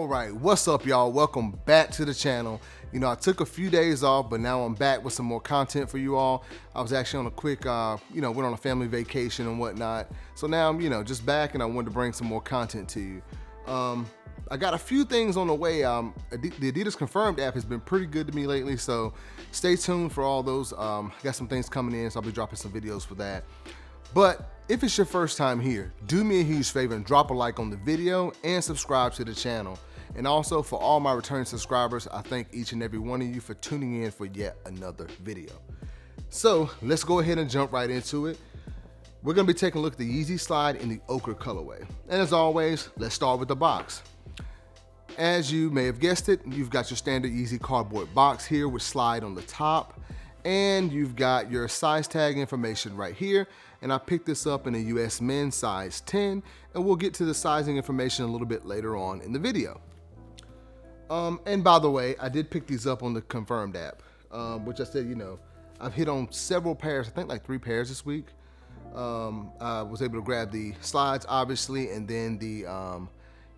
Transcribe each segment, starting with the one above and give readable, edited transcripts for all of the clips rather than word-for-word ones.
Alright, what's up y'all? Welcome back to the channel. You know, I took a few days off, but now I'm back with some more content for you all. I was actually on a quick, went on a family vacation and whatnot. So now I'm, just back and I wanted to bring some more content to you. I got a few things on the way. The Adidas Confirmed app has been pretty good to me lately, so stay tuned for all those. I got some things coming in, so I'll be dropping some videos for that. But if it's your first time here, do me a huge favor and drop a like on the video and subscribe to the channel. And also for all my returning subscribers, I thank each and every one of you for tuning in for yet another video. So let's go ahead and jump right into it. We're gonna be taking a look at the Yeezy slide in the Ochre colorway. And as always, let's start with the box. As you may have guessed it, you've got your standard Yeezy cardboard box here with slide on the top. And you've got your size tag information right here. And I picked this up in a US men's size 10, and we'll get to the sizing information a little bit later on in the video. And by the way, I did pick these up on the Confirmed app, which I said, I've hit on several pairs, I think like 3 pairs this week. I was able to grab the slides, obviously, and then the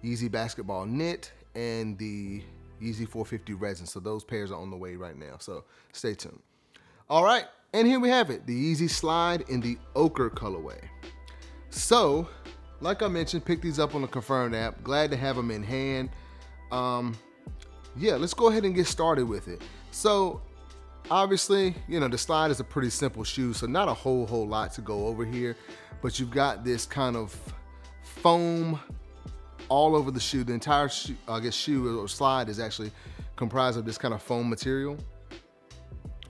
Yeezy basketball knit and the Yeezy 450 resin. So those pairs are on the way right now, so stay tuned. All right, and here we have it, the Yeezy slide in the Ochre colorway. So, like I mentioned, pick these up on the Confirmed app. Glad to have them in hand. Yeah, let's go ahead and get started with it. So, obviously, the slide is a pretty simple shoe, so not a whole lot to go over here. But you've got this kind of foam all over the shoe. The entire shoe or slide is actually comprised of this kind of foam material.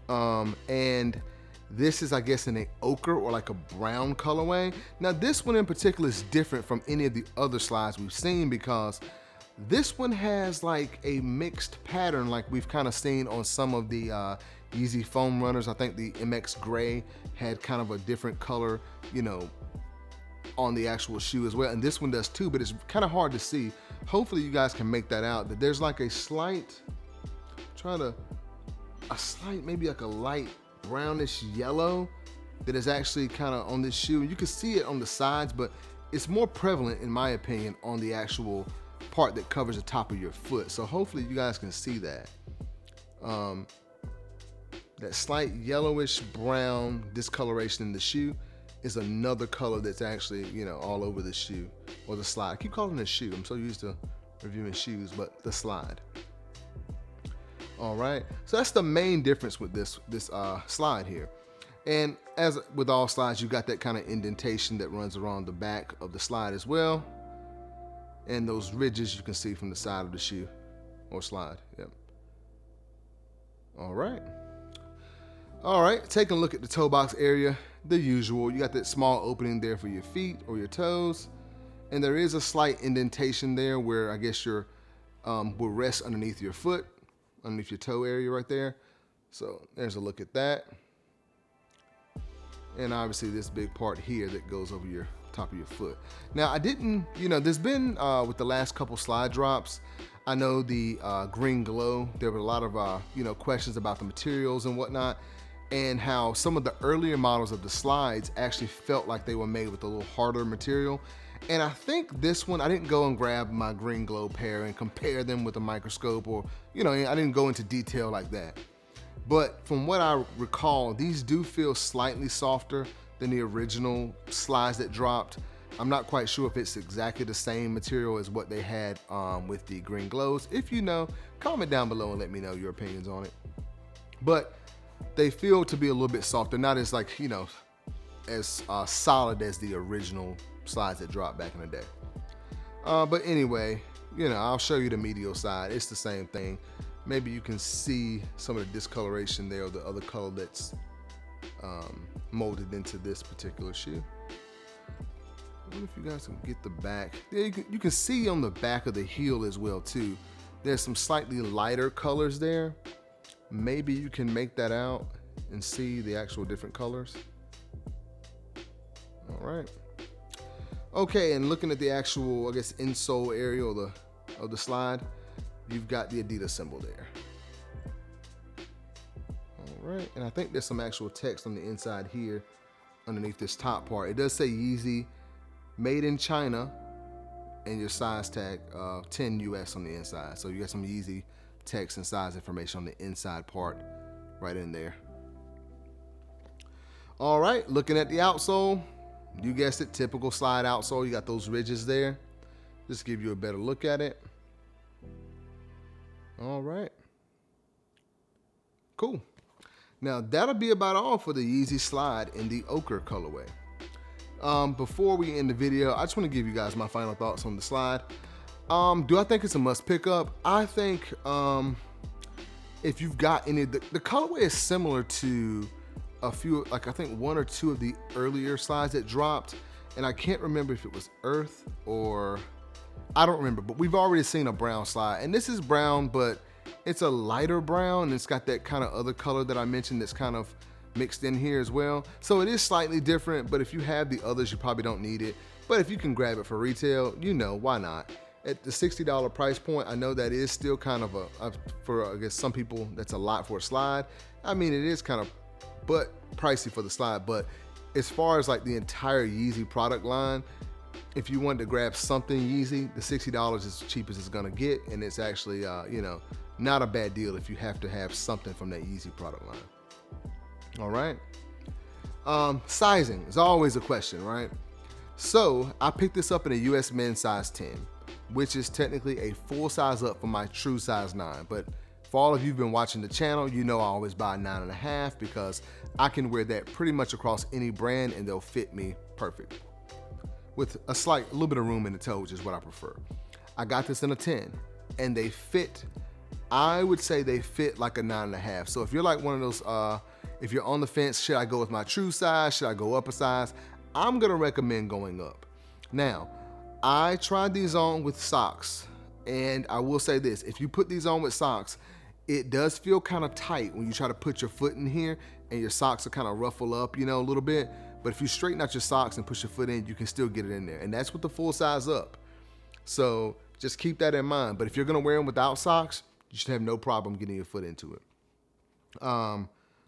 And this is, I guess, in a ochre or like a brown colorway. Now this one in particular is different from any of the other slides we've seen because this one has like a mixed pattern like we've kind of seen on some of the Yeezy foam runners. I think the MX Gray had kind of a different color, on the actual shoe as well. And this one does too, but it's kind of hard to see. Hopefully you guys can make that out, that there's like a slight, maybe like a light brownish yellow that is actually kind of on this shoe. You can see it on the sides, but it's more prevalent in my opinion on the actual part that covers the top of your foot. So hopefully you guys can see that. That slight yellowish brown discoloration in the shoe is another color that's actually, all over the shoe or the slide. I keep calling it a shoe. I'm so used to reviewing shoes, but the slide. All right, so that's the main difference with this slide here. And as with all slides, you got that kind of indentation that runs around the back of the slide as well. And those ridges you can see from the side of the shoe or slide, yep. All right, taking a look at the toe box area, the usual. You got that small opening there for your feet or your toes. And there is a slight indentation there where I guess your will rest underneath your foot, underneath your toe area right there. So there's a look at that. And obviously this big part here that goes over your top of your foot. Now I didn't, there's been, with the last couple slide drops, I know the green glow, there were a lot of, questions about the materials and whatnot, and how some of the earlier models of the slides actually felt like they were made with a little harder material. And I think this one, I didn't go and grab my green glow pair and compare them with a microscope or, I didn't go into detail like that. But from what I recall, these do feel slightly softer than the original slides that dropped. I'm not quite sure if it's exactly the same material as what they had with the green glows. If you know, comment down below and let me know your opinions on it. But they feel to be a little bit softer, not as like, as solid as the original slides that dropped back in the day. But anyway, I'll show you the medial side. It's the same thing. Maybe you can see some of the discoloration there or the other color that's molded into this particular shoe. I wonder if you guys can get the back. Yeah, you can see on the back of the heel as well too. There's some slightly lighter colors there. Maybe you can make that out and see the actual different colors. All right. Okay, and looking at the actual, I guess, insole area of the slide, you've got the Adidas symbol there. All right, and I think there's some actual text on the inside here underneath this top part. It does say Yeezy, made in China, and your size tag, 10 US on the inside. So you got some Yeezy text and size information on the inside part right in there. All right, looking at the outsole, you guessed it, typical slide outsole. You got those ridges there. Just give you a better look at it. All right. Cool. Now that'll be about all for the Yeezy slide in the ochre colorway. Before we end the video, I just want to give you guys my final thoughts on the slide. Do I think it's a must pick up? I think if you've got any, the colorway is similar to a few, like I think 1 or 2 of the earlier slides that dropped, and I can't remember if it was Earth or, I don't remember, but we've already seen a brown slide, and this is brown, but it's a lighter brown, and it's got that kind of other color that I mentioned that's kind of mixed in here as well. So it is slightly different, but if you have the others, you probably don't need it. But if you can grab it for retail, you know, why not? At the $60 price point, I know that is still kind of for I guess some people, that's a lot for a slide. I mean, it is kind of but pricey for the slide, but as far as like the entire Yeezy product line, if you wanted to grab something Yeezy, the $60 is as cheap as it's gonna get, and it's actually you know, not a bad deal if you have to have something from that Yeezy product line. All right. Sizing is always a question, right? So I picked this up in a US men's size 10, which is technically a full size up from my true size 9, but for all of you who've been watching the channel, you know I always buy a 9.5 because I can wear that pretty much across any brand and they'll fit me perfect, with a little bit of room in the toe, which is what I prefer. I got this in a 10, and they fit, I would say they fit like a 9.5. So if you're like one of those, if you're on the fence, should I go with my true size? Should I go up a size? I'm gonna recommend going up. Now, I tried these on with socks, and I will say this, if you put these on with socks, it does feel kind of tight when you try to put your foot in here and your socks are kind of ruffle up, you know, a little bit. But if you straighten out your socks and push your foot in, you can still get it in there. And that's with the full size up. So just keep that in mind. But if you're gonna wear them without socks, you should have no problem getting your foot into it.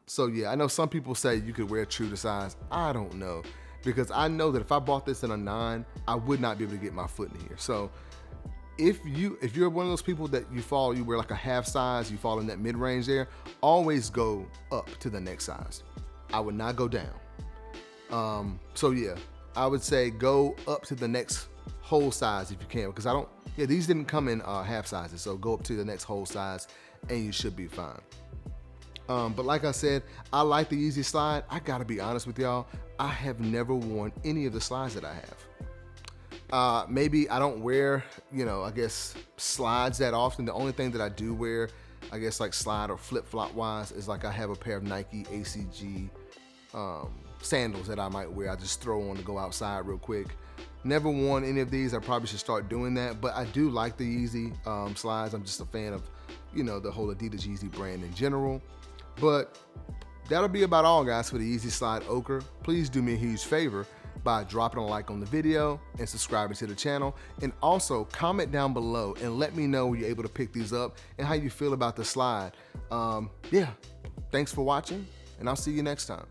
So yeah, I know some people say you could wear true to size. I don't know, because I know that if I bought this in a 9, I would not be able to get my foot in here. So if you're one of those people that you wear like a half size, you fall in that mid-range there, always go up to the next size. I would not go down. So yeah, I would say go up to the next whole size if you can, because these didn't come in half sizes, so go up to the next whole size and you should be fine. But like I said, I like the Yeezy slide. I gotta be honest with y'all, I have never worn any of the slides that I have. Maybe I don't wear, you know, I guess slides that often. The only thing that I do wear, I guess like slide or flip-flop wise, is like I have a pair of Nike ACG sandals that I might wear. I just throw on to go outside real quick. Never worn any of these. I probably should start doing that, but I do like the Yeezy slides. I'm just a fan of, you know, the whole Adidas Yeezy brand in general. But that'll be about all, guys, for the Yeezy slide ochre. Please do me a huge favor by dropping a like on the video and subscribing to the channel, and also comment down below and let me know when you're able to pick these up and how you feel about the slide. Yeah, thanks for watching, and I'll see you next time.